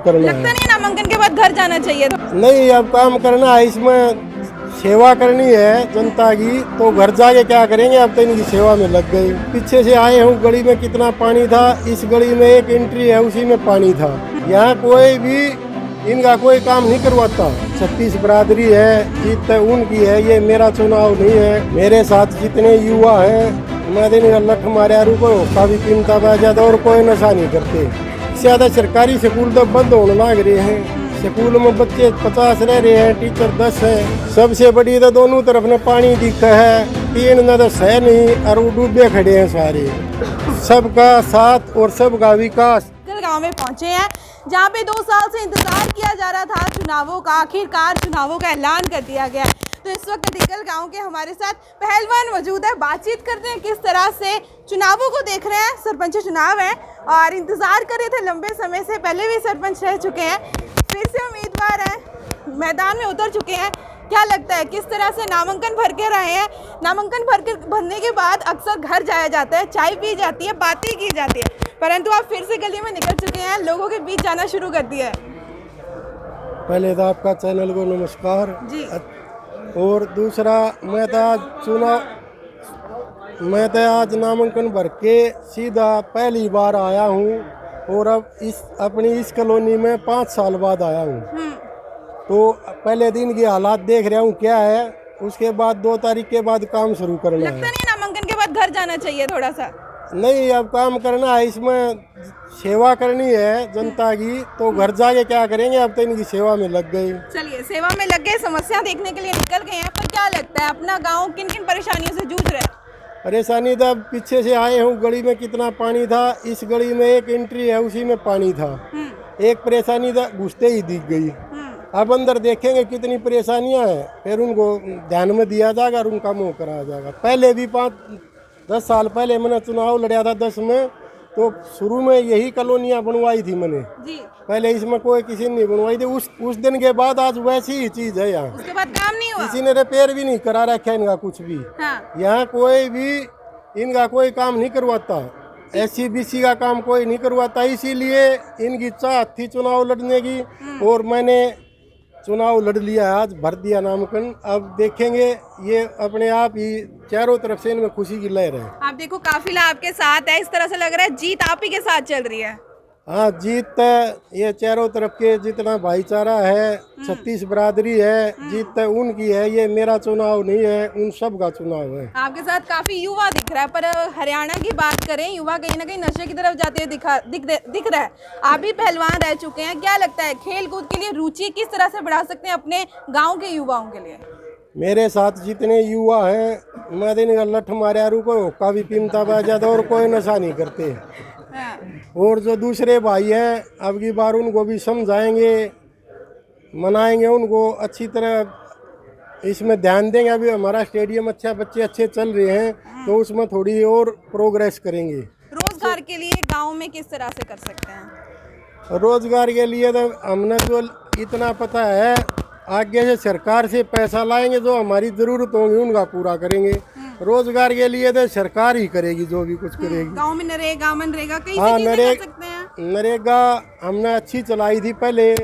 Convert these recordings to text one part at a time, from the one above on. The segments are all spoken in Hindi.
लगता नहीं नामांकन के बाद घर जाना चाहिए था? नहीं, अब काम करना है, इसमें सेवा करनी है जनता की, तो घर जाके क्या करेंगे। अब तो इनकी सेवा में लग गई। पीछे से आए हूँ, गली में कितना पानी था, इस गली में एक एंट्री है, उसी में पानी था। यहाँ कोई भी इनका कोई काम नहीं करवाता। 36 बरादरी है, जीत उनकी है, ये मेरा चुनाव नहीं है। मेरे साथ जितने युवा हैं, मैं दिन लठ मारे रुको काफी कीमता पा जाता और कोई नशा नहीं करते। ज्यादा सरकारी स्कूल तो बंद होने लग रहे हैं। स्कूल में बच्चे 50 रह रहे हैं, टीचर 10 है। सबसे बड़ी तो दोनों तरफ में पानी दिखा है, तीन न तो सह नहीं और डूबे खड़े हैं सारे। सबका साथ और सबका विकास। गांव में पहुंचे हैं जहां पे 2 साल से इंतजार किया जा रहा था चुनावों का। आखिरकार चुनावों का ऐलान कर दिया गया है। तो इस वक्त टिक्कर गांव के हमारे साथ पहलवान मौजूद है। बातचीत करते हैं किस तरह से चुनावों को देख रहे हैं। सरपंच चुनाव है और इंतजार कर रहे थे लंबे समय से, पहले भी सरपंच रह चुके हैं, फिर से उम्मीदवार हैं, मैदान में उतर चुके हैं। क्या लगता है किस तरह से नामांकन भर के रहे हैं? नामांकन भरने के बाद अक्सर घर जाया जाता है, चाय पी जाती है, बातें की जाती है, परंतु आप फिर से गली में निकल चुके हैं, लोगों के बीच जाना शुरू कर दिया है। पहले तो आपका चैनल को नमस्कार जी। और दूसरा, मैं तो आज नामांकन भर के सीधा पहली बार आया हूँ और अब अपनी इस कॉलोनी में 5 साल बाद आया हूँ। तो पहले दिन की हालात देख रहा हूँ क्या है, उसके बाद 2 तारीख के बाद काम शुरू करना है। लगता नहीं नामांकन के बाद घर जाना चाहिए थोड़ा सा? नहीं, अब काम करना है, इसमें सेवा करनी है जनता की, तो घर जाके क्या करेंगे। अब तो इनकी सेवा में लग गई। चलिए, सेवा में लग गए, समस्या देखने के लिए निकल गए हैं, पर क्या लगता है अपना गांव किन किन परेशानियों से जूझ रहा है? परेशानी तो पीछे से आए हूँ, गली में कितना पानी था, इस गली में एक एंट्री है, उसी में पानी था। एक परेशानी तो घुसते ही दिख गई। अब अंदर देखेंगे कितनी परेशानियां हैं, फिर उनको ध्यान में दिया जाएगा और उनका मुँह कराया जाएगा। पहले भी 5-10 साल पहले मैंने चुनाव लड़ा था 10 में, तो शुरू में यही कॉलोनियाँ बनवाई थी मैंने जी। पहले, इसमें कोई किसी ने नहीं बनवाई थी। उस दिन के बाद आज वैसी ही चीज है यहाँ। उसके बाद काम नहीं हुआ, किसी ने रिपेयर भी नहीं करा रखा इनका कुछ भी। हाँ। यहाँ कोई भी इनका कोई काम नहीं करवाता, SC-BC का काम कोई नहीं करवाता। इसीलिए इनकी चाह थी चुनाव लड़ने की और मैंने चुनाव लड़ लिया, आज भर दिया नामांकन। अब देखेंगे, ये अपने आप ही चारों तरफ से इनमें खुशी की लहर है। आप देखो काफिला आपके साथ है, इस तरह से लग रहा है जीत आप ही के साथ चल रही है। हाँ, जीत ये चारों तरफ के जितना भाईचारा है, 36 बरादरी है, जीत उनकी है, ये मेरा चुनाव नहीं है, उन सब का चुनाव है। आपके साथ काफी युवा दिख रहा है, पर हरियाणा की बात करें, युवा कहीं ना कहीं नशे की तरफ जाते हुए दिख रहा है। आप भी पहलवान रह चुके हैं, क्या लगता है खेल कूद के लिए रुचि किस तरह से बढ़ा सकते हैं अपने गाँव के युवाओं के लिए? मेरे साथ जितने युवा हैं, मैं दिन लठ मारे रुको काफी कीमता पा जाता और कोई नशा नहीं करते। और जो दूसरे भाई हैं, अब की बार उनको भी समझाएंगे, मनाएंगे उनको अच्छी तरह, इसमें ध्यान देंगे। अभी हमारा स्टेडियम अच्छा, बच्चे अच्छे चल रहे हैं, तो उसमें थोड़ी और प्रोग्रेस करेंगे। रोजगार के लिए गांव में किस तरह से कर सकते हैं? रोजगार के लिए तो हमने जो इतना पता है, आगे से सरकार से पैसा लाएंगे, जो हमारी जरूरत होंगी उनका पूरा करेंगे। रोजगार के लिए तो सरकार ही करेगी, जो भी कुछ करेगी। गांव में नरेगा, मनरेगा कई हाँ, चीजें कर सकते हैं। नरेगा हमने अच्छी चलाई थी पहले,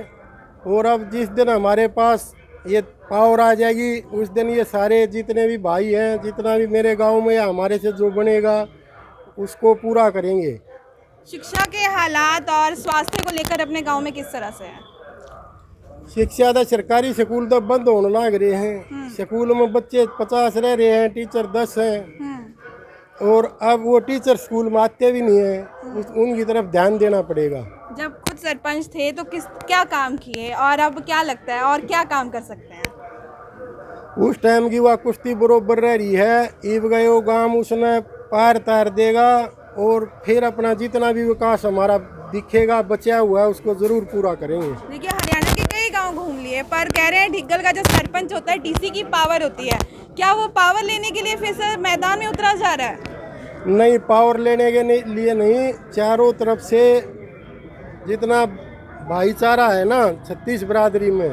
और अब जिस दिन हमारे पास ये पावर आ जाएगी, उस दिन ये सारे जितने भी भाई हैं, जितना भी मेरे गांव में या हमारे से जो बनेगा, उसको पूरा करेंगे। शिक्षा के हालात और स्वास्थ्य को लेकर अपने गांव में किस तरह से है? शिक्षा तो सरकारी स्कूल तो बंद होने लग रहे हैं। स्कूल में बच्चे 50 रह रहे हैं, टीचर 10 हैं, और अब वो टीचर स्कूल में आते भी नहीं है। उनकी तरफ ध्यान देना पड़ेगा। जब खुद सरपंच थे तो क्या काम किए और अब क्या लगता है और क्या काम कर सकते हैं? उस टाइम की वह कुश्ती बरोबर रह रही है। ईब गए वो गांव उसने पार तार देगा, और फिर अपना जितना भी विकास हमारा दिखेगा बचा हुआ है, उसको जरूर पूरा करेंगे। देखिए, हरियाणा के कई गांव घूम लिए, पर कह रहे हैं ढिग्गल का जो सरपंच होता है, TC की पावर होती है, क्या वो पावर लेने के लिए फिर से मैदान में उतरा जा रहा है? नहीं, पावर लेने के लिए नहीं, चारों तरफ से जितना भाईचारा है ना 36 बरादरी में,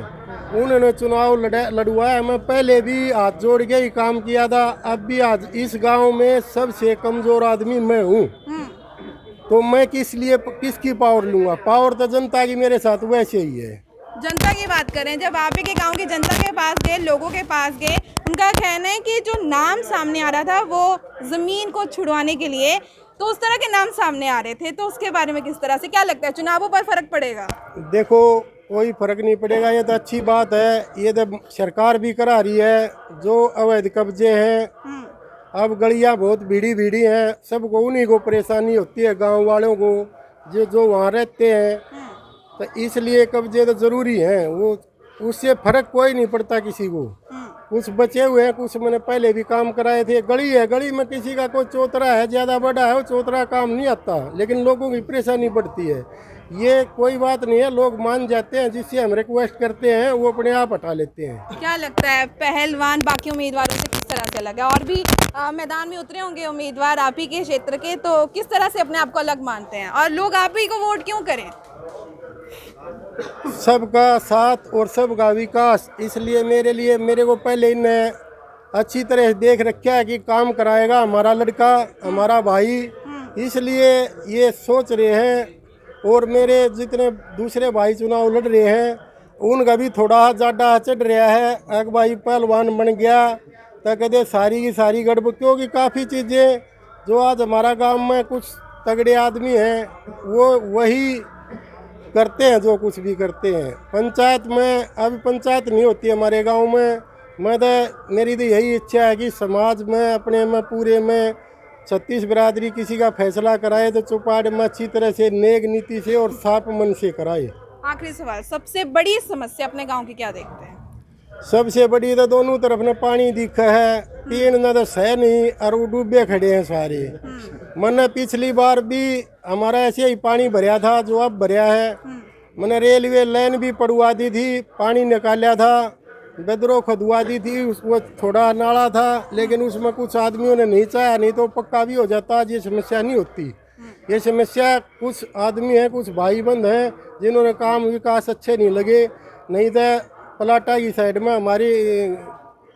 उन्होंने चुनाव लड़वाया। मैं पहले भी हाथ जोड़ के ही काम किया था, अब भी आज इस गांव में सबसे कमजोर आदमी मैं हूँ। तो मैं किसकी पावर लूँगा? पावर तो जनता की मेरे साथ वैसे ही है। जनता की बात करें, जब आप ही के गांव की जनता के पास गए, लोगों के पास गए, उनका कहना है कि जो नाम सामने आ रहा था वो ज़मीन को छुड़वाने के लिए, तो उस तरह के नाम सामने आ रहे थे, तो उसके बारे में किस तरह से क्या लगता है, चुनावों पर फर्क पड़ेगा? देखो, कोई फर्क नहीं पड़ेगा, ये तो अच्छी बात है। ये तो सरकार भी करा रही है। जो अवैध कब्जे हैं, अब गलियां बहुत भीड़ी हैं, सबको उन्हीं को परेशानी होती है, गांव वालों को, जो वहाँ रहते हैं। तो इसलिए कब्जे तो ज़रूरी हैं। वो उससे फर्क कोई नहीं पड़ता किसी को। कुछ बचे हुए हैं, कुछ मैंने पहले भी काम कराए थे। गली है, गली में किसी का कोई चौतरा है, ज़्यादा बड़ा है, वो चौतरा काम नहीं आता, लेकिन लोगों की परेशानी बढ़ती है। ये कोई बात नहीं है, लोग मान जाते हैं, जिससे हम रिक्वेस्ट करते हैं वो अपने आप हटा लेते हैं। क्या लगता है पहलवान बाकी उम्मीदवारों से किस तरह से लगा? और भी मैदान में उतरे होंगे उम्मीदवार आप ही के क्षेत्र के, तो किस तरह से अपने आप को अलग मानते हैं और लोग आप ही को वोट क्यों करें? सबका साथ और सबका विकास, इसलिए मेरे को पहले इनने अच्छी तरह से देख रखा है कि काम कराएगा हमारा लड़का, हमारा भाई, इसलिए ये सोच रहे हैं। और मेरे जितने दूसरे भाई चुनाव लड़ रहे हैं, उनका भी थोड़ा ज़्यादा चढ़ रहा है। एक भाई पहलवान बन गया तो कहते सारी की सारी गड़बड़, क्योंकि काफ़ी चीज़ें जो आज हमारा गांव में कुछ तगड़े आदमी हैं, वो वही करते हैं जो कुछ भी करते हैं। पंचायत में अभी पंचायत नहीं होती हमारे गांव में। मेरी तो यही इच्छा है कि समाज में, अपने में, पूरे में 36 बिरादरी किसी का फैसला कराए तो चौपाट में अच्छी तरह से, नेक नीति से और साफ मन से कराए। आखिरी सवाल, सबसे बड़ी समस्या अपने गांव की क्या देखते हैं? सबसे बड़ी तो दोनों तरफ ने पानी दिखा है, तीन न तो सह नहीं, और वो डूबे खड़े हैं सारे। मैंने पिछली बार भी हमारा ऐसे ही पानी भरया था जो अब भरया है। मैंने रेलवे लाइन भी पड़वा दी थी, पानी निकाला था, बेदरों खुदवा दी थी, वो थोड़ा नाला था, लेकिन उसमें कुछ आदमियों ने नहीं चाहा, नहीं तो पक्का भी हो जाता, ये समस्या नहीं होती। ये समस्या कुछ आदमी हैं, कुछ भाई बंद हैं, जिन्होंने काम विकास अच्छे नहीं लगे। नहीं तो पलाटा की साइड में हमारी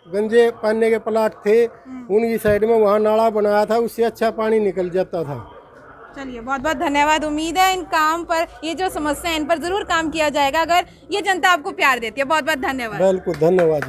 गंजे पानी के प्लाट थे, उनकी साइड में वहाँ नाला बनाया था, उससे अच्छा पानी निकल जाता था। चलिए, बहुत बहुत धन्यवाद। उम्मीद है इन काम पर, ये जो समस्या है इन पर जरूर काम किया जाएगा अगर ये जनता आपको प्यार देती है। बहुत बहुत धन्यवाद। बिल्कुल, धन्यवाद।